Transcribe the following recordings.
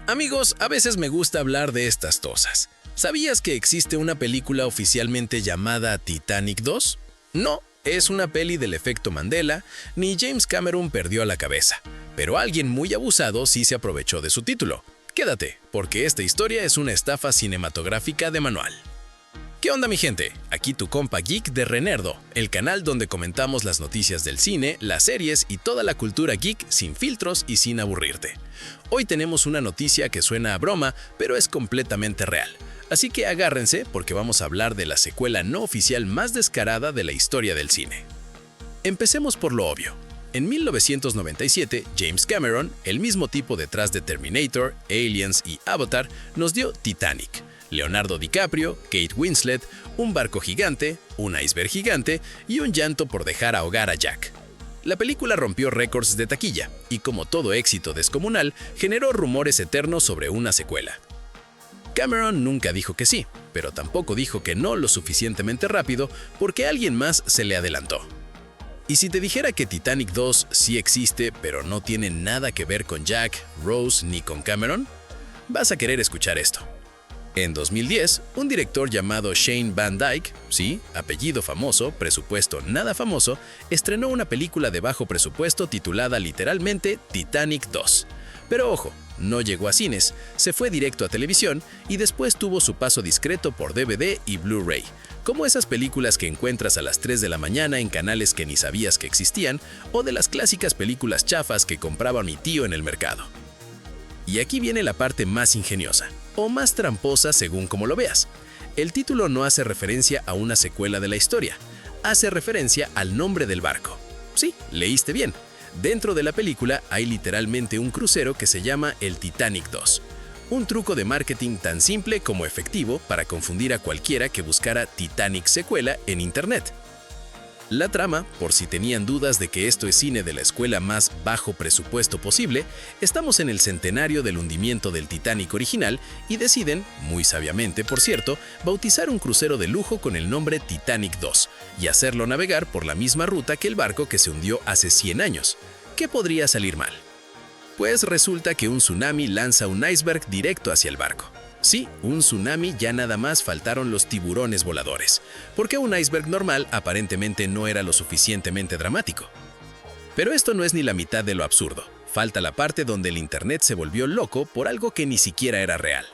Amigos, a veces me gusta hablar de estas cosas. ¿Sabías que existe una película oficialmente llamada Titanic 2? No, es una peli del efecto Mandela, ni James Cameron perdió la cabeza, pero alguien muy abusado sí se aprovechó de su título. Quédate, porque esta historia es una estafa cinematográfica de manual. ¿Qué onda, mi gente? Aquí tu compa geek de Renerdo, el canal donde comentamos las noticias del cine, las series y toda la cultura geek sin filtros y sin aburrirte. Hoy tenemos una noticia que suena a broma, pero es completamente real. Así que agárrense porque vamos a hablar de la secuela no oficial más descarada de la historia del cine. Empecemos por lo obvio. En 1997, James Cameron, el mismo tipo detrás de Terminator, Aliens y Avatar, nos dio Titanic. Leonardo DiCaprio, Kate Winslet, un barco gigante, un iceberg gigante y un llanto por dejar ahogar a Jack. La película rompió récords de taquilla y, como todo éxito descomunal, generó rumores eternos sobre una secuela. Cameron nunca dijo que sí, pero tampoco dijo que no lo suficientemente rápido porque alguien más se le adelantó. ¿Y si te dijera que Titanic 2 sí existe, pero no tiene nada que ver con Jack, Rose ni con Cameron? Vas a querer escuchar esto. En 2010, un director llamado Shane Van Dyke, sí, apellido famoso, presupuesto nada famoso, estrenó una película de bajo presupuesto titulada literalmente Titanic 2. Pero ojo, no llegó a cines, se fue directo a televisión y después tuvo su paso discreto por DVD y Blu-ray, como esas películas que encuentras a las 3 de la mañana en canales que ni sabías que existían o de las clásicas películas chafas que compraba mi tío en el mercado. Y aquí viene la parte más ingeniosa, o más tramposa según como lo veas. El título no hace referencia a una secuela de la historia, hace referencia al nombre del barco. Sí, leíste bien. Dentro de la película hay literalmente un crucero que se llama el Titanic 2. Un truco de marketing tan simple como efectivo para confundir a cualquiera que buscara Titanic secuela en internet. La trama, por si tenían dudas de que esto es cine de la escuela más bajo presupuesto posible, estamos en el centenario del hundimiento del Titanic original y deciden, muy sabiamente por cierto, bautizar un crucero de lujo con el nombre Titanic 2 y hacerlo navegar por la misma ruta que el barco que se hundió hace 100 años. ¿Qué podría salir mal? Pues resulta que un tsunami lanza un iceberg directo hacia el barco. Sí, un tsunami, ya nada más faltaron los tiburones voladores, porque un iceberg normal aparentemente no era lo suficientemente dramático. Pero esto no es ni la mitad de lo absurdo. Falta la parte donde el internet se volvió loco por algo que ni siquiera era real.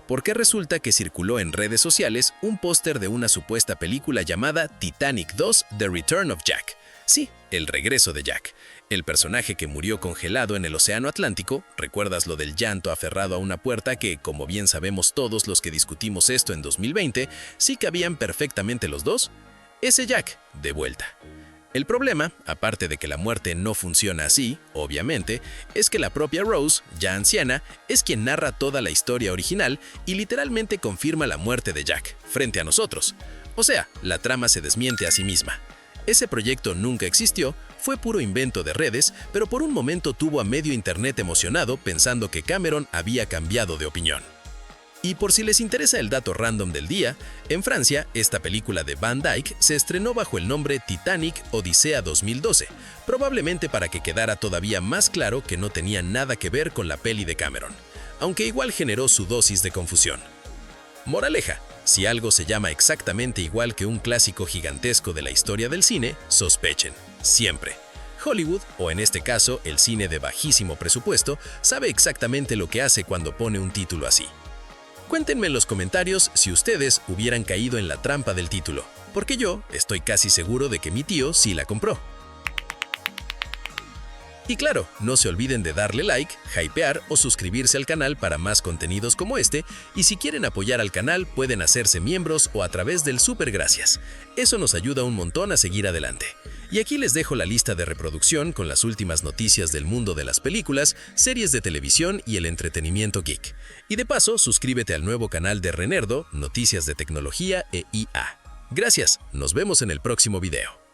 Porque resulta que circuló en redes sociales un póster de una supuesta película llamada Titanic 2: The Return of Jack. Sí, el regreso de Jack. El personaje que murió congelado en el Océano Atlántico, ¿recuerdas lo del llanto aferrado a una puerta que, como bien sabemos todos los que discutimos esto en 2020, sí cabían perfectamente los dos? Ese Jack, de vuelta. El problema, aparte de que la muerte no funciona así, obviamente, es que la propia Rose, ya anciana, es quien narra toda la historia original y literalmente confirma la muerte de Jack, frente a nosotros. O sea, la trama se desmiente a sí misma. Ese proyecto nunca existió, fue puro invento de redes, pero por un momento tuvo a medio internet emocionado pensando que Cameron había cambiado de opinión. Y por si les interesa el dato random del día, en Francia, esta película de Van Dyke se estrenó bajo el nombre Titanic Odisea 2012, probablemente para que quedara todavía más claro que no tenía nada que ver con la peli de Cameron, aunque igual generó su dosis de confusión. Moraleja: si algo se llama exactamente igual que un clásico gigantesco de la historia del cine, sospechen, siempre. Hollywood, o en este caso el cine de bajísimo presupuesto, sabe exactamente lo que hace cuando pone un título así. Cuéntenme en los comentarios si ustedes hubieran caído en la trampa del título, porque yo estoy casi seguro de que mi tío sí la compró. Y claro, no se olviden de darle like, hypear o suscribirse al canal para más contenidos como este, y si quieren apoyar al canal pueden hacerse miembros o a través del super gracias. Eso nos ayuda un montón a seguir adelante. Y aquí les dejo la lista de reproducción con las últimas noticias del mundo de las películas, series de televisión y el entretenimiento geek. Y de paso, suscríbete al nuevo canal de Renerdo, Noticias de Tecnología e IA. Gracias, nos vemos en el próximo video.